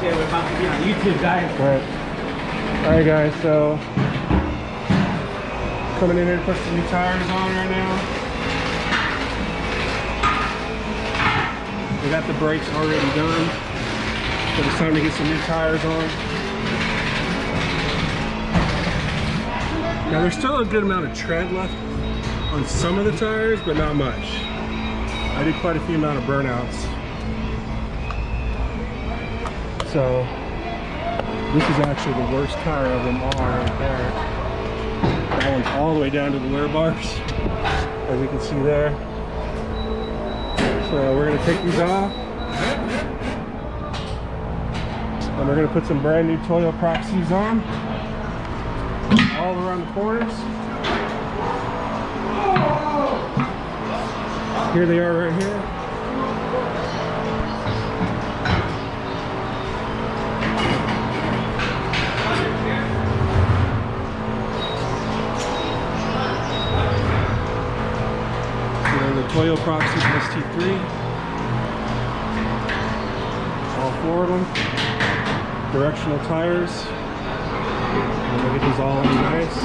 shit, we're about to be on YouTube, guys. Alright guys, so coming in here to put some new tires on right now. We got the brakes already done, but it's time to get some new tires on. Now there's still a good amount of tread left on some of the tires, but not much. I did quite a few amount of burnouts. So this is actually the worst tire of them all right there. That one's all the way down to the wear bars, as you can see there. So we're gonna take these off, and we're gonna put some brand new Toyo Proxes on, all around the corners. Here they are right here. The Toyo Proxes ST III. All four of them. Directional tires. And we'll get these all in nice.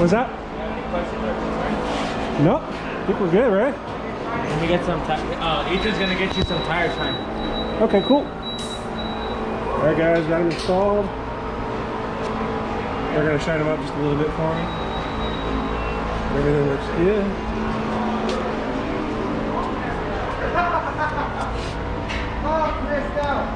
What's that? Nope. I think we're good, right? Let me get some tires. Ethan's gonna get you some tire shine. Okay, cool. Alright guys, got them installed. They're gonna shine them up just a little bit for me. Everything looks good. Oh, missed out.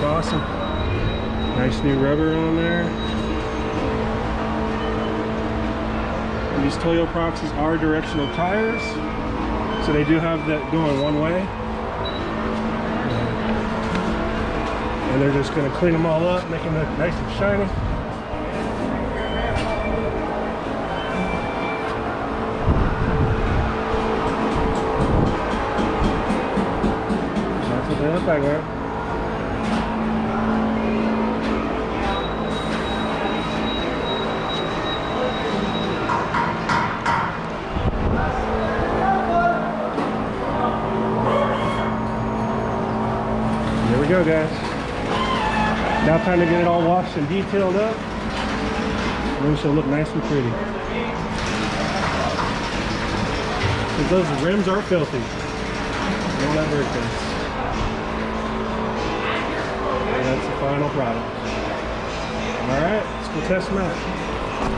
Awesome. Nice new rubber on there. And these Toyo Proxes are directional tires, so they do have that going one way. And they're just going to clean them all up, make them look nice and shiny. That's what they look like, man. Here we go, guys. Now time to get it all washed and detailed up. And then she'll look nice and pretty. Because those rims are filthy. Don't let break this. final product. All right, let's go test them out.